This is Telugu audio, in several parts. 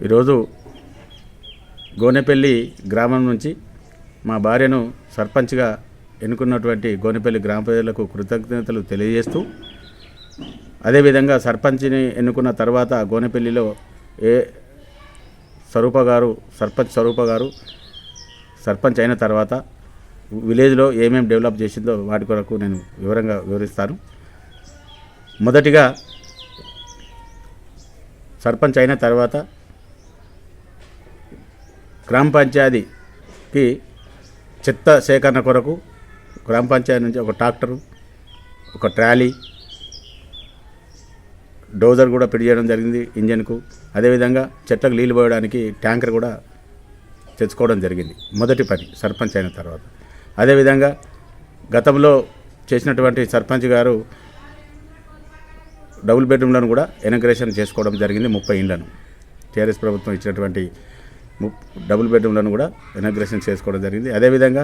ఈరోజు గోనెపల్లి గ్రామం నుంచి మా భార్యను సర్పంచ్గా ఎన్నుకున్నటువంటి గోనెపల్లి గ్రామ ప్రజలకు కృతజ్ఞతలు తెలియజేస్తూ, అదేవిధంగా సర్పంచ్ని ఎన్నుకున్న తర్వాత గోనెపల్లిలో సర్పంచ్ స్వరూప గారు సర్పంచ్ అయిన తర్వాత విలేజ్లో ఏమేమి డెవలప్ చేసిందో వాటి కొరకు నేను వివరంగా వివరిస్తాను. మొదటిగా సర్పంచ్ అయిన తర్వాత గ్రామ పంచాయతీకి చెత్త సేకరణ కొరకు గ్రామ పంచాయతీ నుంచి ఒక ట్రాక్టరు, ఒక ట్రాలీ, డోజర్ కూడా ఫిట్ చేయడం జరిగింది ఇంజన్కు. అదేవిధంగా చెట్లకు నీళ్ళు పోయడానికి ట్యాంకర్ కూడా తెచ్చుకోవడం జరిగింది మొదటి పని సర్పంచ్ అయిన తర్వాత. అదేవిధంగా గతంలో చేసినటువంటి సర్పంచ్ గారు డబుల్ బెడ్రూమ్లను కూడా ఇనాగ్రేషన్ చేసుకోవడం జరిగింది. 30 ఇండ్లను టీఆర్ఎస్ ప్రభుత్వం ఇచ్చినటువంటి డబుల్ బెడ్రూమ్లను కూడా ఇనాగ్రేషన్ చేసుకోవడం జరిగింది. అదేవిధంగా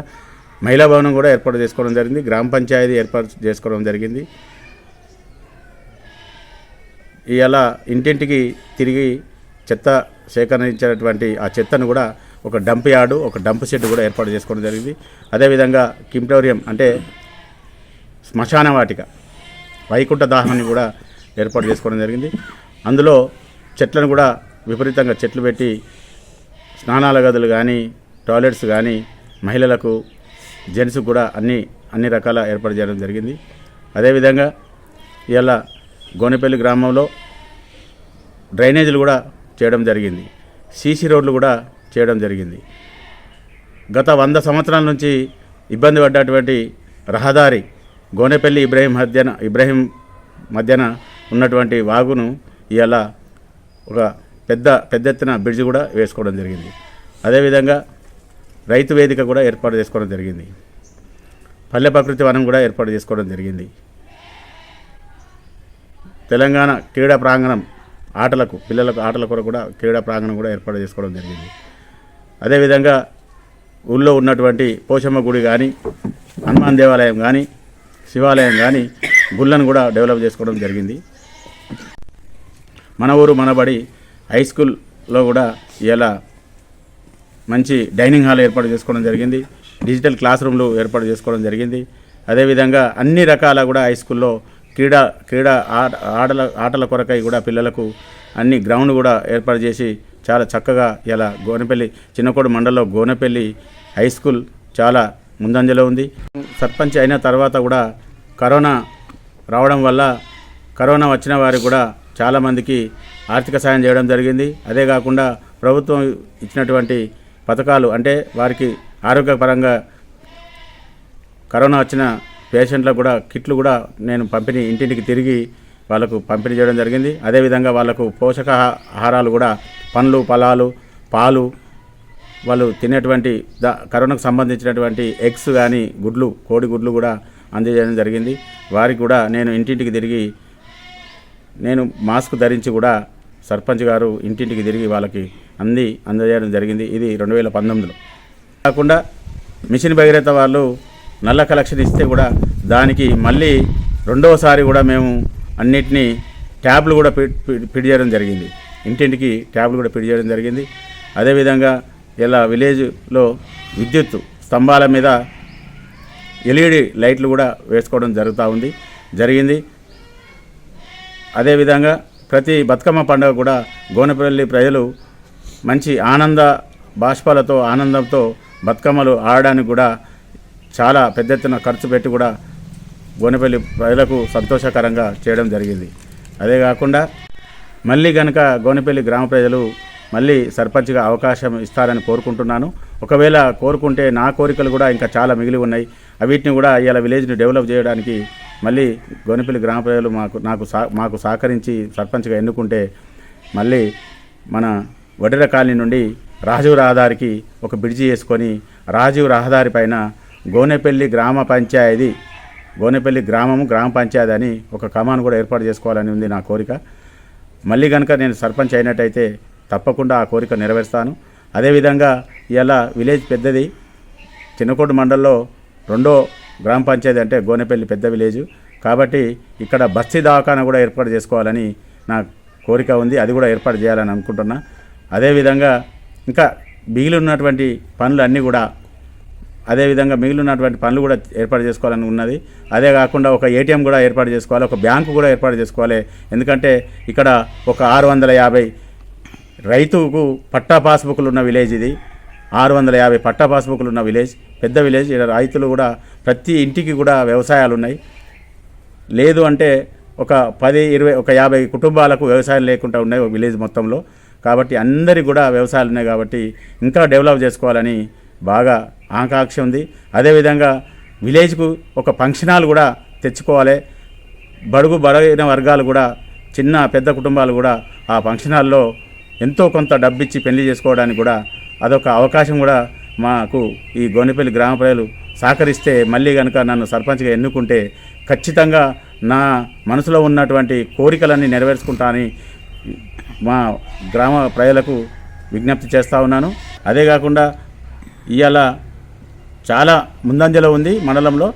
మహిళా భవనం కూడా ఏర్పాటు చేసుకోవడం జరిగింది. గ్రామ పంచాయతీ ఏర్పాటు చేసుకోవడం జరిగింది. ఇవాళ ఇంటింటికి తిరిగి చెత్త సేకరించినటువంటి ఆ చెత్తను కూడా ఒక డంప్ యార్డు, ఒక డంప్ షెడ్ కూడా ఏర్పాటు చేసుకోవడం జరిగింది. అదేవిధంగా కింటోరియం అంటే శ్మశాన వాటిక, వైకుంఠ దాహాన్ని కూడా ఏర్పాటు చేసుకోవడం జరిగింది. అందులో చెట్లను కూడా విపరీతంగా చెట్లు పెట్టి స్నానాల గదులు కానీ, టాయిలెట్స్ కానీ, మహిళలకు జెంట్స్కి కూడా అన్ని రకాల ఏర్పాటు చేయడం జరిగింది. అదేవిధంగా ఇవాళ గోనెపల్లి గ్రామంలో డ్రైనేజీలు కూడా చేయడం జరిగింది. సీసీ రోడ్లు కూడా చేయడం జరిగింది. గత 100 సంవత్సరాల నుంచి ఇబ్బంది పడ్డటువంటి రహదారి గోనెపల్లి ఇబ్రహీం మధ్యన ఉన్నటువంటి వాగును ఇవాళ ఒక పెద్ద ఎత్తున బ్రిడ్జ్ కూడా వేసుకోవడం జరిగింది. అదేవిధంగా రైతు వేదిక కూడా ఏర్పాటు చేసుకోవడం జరిగింది. పల్లె ప్రకృతి వనం కూడా ఏర్పాటు చేసుకోవడం జరిగింది. తెలంగాణ క్రీడా ప్రాంగణం పిల్లలకు ఆటల కొరకు కూడా క్రీడా ప్రాంగణం కూడా ఏర్పాటు చేసుకోవడం జరిగింది. అదేవిధంగా ఊళ్ళో ఉన్నటువంటి పోషమ్మ గుడి కానీ, హనుమాన్ దేవాలయం కానీ, శివాలయం కానీ గుళ్ళను కూడా డెవలప్ చేసుకోవడం జరిగింది. మన ఊరు మనబడి హై స్కూల్లో కూడా ఇలా మంచి డైనింగ్ హాల్ ఏర్పాటు చేసుకోవడం జరిగింది. డిజిటల్ క్లాస్ రూమ్లు ఏర్పాటు చేసుకోవడం జరిగింది. అదేవిధంగా అన్ని రకాల కూడా హై స్కూల్లో క్రీడా ఆటల కొరకై కూడా పిల్లలకు అన్ని గ్రౌండ్ కూడా ఏర్పాటు చేసి చాలా చక్కగా ఇలా గోనెపల్లి చిన్నకోడు మండలంలో గోనెపల్లి హై స్కూల్ చాలా ముందంజలో ఉంది. సర్పంచ్ అయిన తర్వాత కూడా కరోనా రావడం వల్ల కరోనా వచ్చిన వారికి కూడా చాలామందికి ఆర్థిక సాయం చేయడం జరిగింది. అదే కాకుండా ప్రభుత్వం ఇచ్చినటువంటి పథకాలు అంటే వారికి ఆరోగ్యపరంగా కరోనా వచ్చిన పేషెంట్లకు కూడా కిట్లు కూడా నేను ఇంటింటికి తిరిగి వాళ్ళకు పంపిణీ చేయడం జరిగింది. అదేవిధంగా వాళ్ళకు పోషకాహారాలు కూడా పండ్లు, ఫలాలు, పాలు, వాళ్ళు తినేటువంటి కరోనాకు సంబంధించినటువంటి ఎగ్స్ కానీ గుడ్లు, కోడి గుడ్లు కూడా అందజేయడం జరిగింది. వారికి కూడా నేను ఇంటింటికి తిరిగి నేను మాస్క్ ధరించి కూడా సర్పంచ్ గారు ఇంటింటికి తిరిగి వాళ్ళకి అందజేయడం జరిగింది. ఇది 2019లో. కాకుండా మిషన్ భగీరథ వాళ్ళు నల్ల కలెక్షన్ ఇస్తే కూడా దానికి మళ్ళీ రెండోసారి కూడా మేము అన్నిటినీ ట్యాబ్లు కూడా ఫిట్ చేయడం జరిగింది. ఇంటింటికి ట్యాబ్లు కూడా ఫిట్ చేయడం జరిగింది. అదేవిధంగా ఇలా విలేజ్లో విద్యుత్ స్తంభాల మీద ఎల్ఈడి లైట్లు కూడా వేసుకోవడం జరిగింది. అదేవిధంగా ప్రతి బతుకమ్మ పండుగ కూడా గోనెపల్లి ప్రజలు మంచి ఆనందంతో బతుకమ్మలు ఆడడానికి కూడా చాలా పెద్ద ఎత్తున ఖర్చు పెట్టి కూడా గోనెపల్లి ప్రజలకు సంతోషకరంగా చేయడం జరిగింది. అదే కాకుండా మళ్ళీ కనుక గోనెపల్లి గ్రామ ప్రజలు మళ్ళీ సర్పంచ్గా అవకాశం ఇస్తారని కోరుకుంటున్నాను. ఒకవేళ కోరుకుంటే నా కోరికలు కూడా ఇంకా చాలా మిగిలి ఉన్నాయి. వీటిని కూడా ఇవాళ విలేజ్ని డెవలప్ చేయడానికి మళ్ళీ గోనెపల్లి గ్రామ ప్రజలు మాకు సహకరించి సర్పంచ్గా ఎన్నుకుంటే మళ్ళీ మన వడ్డెర కాలనీ నుండి రాజీవ్ రహదారికి ఒక బ్రిడ్జి వేసుకొని రాజీవ్ రహదారి పైన గోనెపల్లి గ్రామ పంచాయతీ అని ఒక కమాన్ కూడా ఏర్పాటు చేసుకోవాలని ఉంది నా కోరిక. మళ్ళీ కనుక నేను సర్పంచ్ అయినట్టయితే తప్పకుండా ఆ కోరిక నెరవేరుస్తాను. అదేవిధంగా ఇలా విలేజ్ పెద్దది, చిన్నకోడు మండలంలో 2వ గ్రామ పంచాయతీ అంటే గోనెపల్లి పెద్ద విలేజ్ కాబట్టి ఇక్కడ బస్తీ దవాఖానా కూడా ఏర్పాటు చేసుకోవాలని నా కోరిక ఉంది. అది కూడా ఏర్పాటు చేయాలని అనుకుంటున్నా. అదేవిధంగా ఇంకా మిగిలినటువంటి పనులు అన్నీ కూడా అదేవిధంగా మిగిలినటువంటి పనులు కూడా ఏర్పాటు చేసుకోవాలని ఉన్నది. అదే కాకుండా ఒక ఏటీఎం కూడా ఏర్పాటు చేసుకోవాలి, ఒక బ్యాంకు కూడా ఏర్పాటు చేసుకోవాలి. ఎందుకంటే ఇక్కడ ఒక 650 రైతుకు పట్టా పాస్బుక్లు ఉన్న విలేజ్ ఇది. 650 పట్టా పాస్బుక్లు ఉన్న విలేజ్, పెద్ద విలేజ్. ఇక్కడ రైతులు కూడా ప్రతి ఇంటికి కూడా వ్యవసాయాలు ఉన్నాయి. లేదు అంటే ఒక 10, 20, ఒక 50 కుటుంబాలకు వ్యవసాయం లేకుండా ఉన్నాయి ఒక విలేజ్ మొత్తంలో. కాబట్టి అందరికీ కూడా వ్యవసాయాలు ఉన్నాయి కాబట్టి ఇంకా డెవలప్ చేసుకోవాలని బాగా ఆకాంక్ష ఉంది. అదేవిధంగా విలేజ్కు ఒక ఫంక్షన్ హాల్ కూడా తెచ్చుకోవాలి. బలహీన వర్గాలు కూడా, చిన్న పెద్ద కుటుంబాలు కూడా ఆ ఫంక్షన్ హాల్లో ఎంతో కొంత డబ్బిచ్చి పెళ్లి చేసుకోవడానికి కూడా అదొక అవకాశం కూడా మాకు ఈ గోనెపల్లి గ్రామ ప్రజలు సహకరిస్తే, మళ్ళీ కనుక నన్ను సర్పంచ్గా ఎన్నుకుంటే ఖచ్చితంగా నా మనసులో ఉన్నటువంటి కోరికలన్నీ నెరవేర్చుకుంటానని మా గ్రామ ప్రజలకు విజ్ఞప్తి చేస్తూ ఉన్నాను. అదే కాకుండా ఇవాళ చాలా ముందంజలో ఉంది మండలంలో.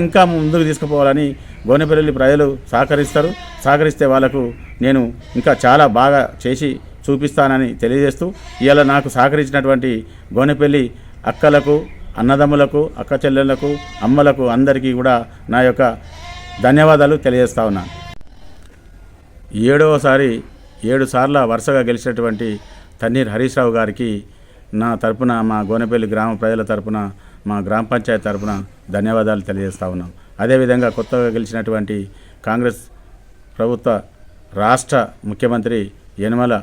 ఇంకా ముందుకు తీసుకుపోవాలని గోనెపల్లి ప్రజలు సహకరిస్తే వాళ్ళకు నేను ఇంకా చాలా బాగా చేసి చూపిస్తానని తెలియజేస్తూ, ఇవాళ నాకు సహకరించినటువంటి గోనెపల్లి అక్కలకు, అన్నదమ్ములకు, అక్క చెల్లెళ్లకు, అమ్మలకు అందరికీ కూడా నా యొక్క ధన్యవాదాలు తెలియజేస్తా ఉన్నాను. 7 సార్లు వరుసగా గెలిచినటువంటి తన్నీర్ హరీష్ రావు గారికి నా తరపున, మా గోనెపల్లి గ్రామ ప్రజల తరపున, మా గ్రామ పంచాయతీ తరపున ధన్యవాదాలు తెలియజేస్తా ఉన్నాం. అదేవిధంగా కొత్తగా గెలిచినటువంటి కాంగ్రెస్ ప్రభుత్వ రాష్ట్ర ముఖ్యమంత్రి యనమల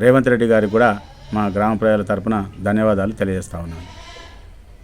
రేవంత్ రెడ్డి గారికి కూడా మా గ్రామ ప్రజల తరపున ధన్యవాదాలు తెలియజేస్తా ఉన్నాను.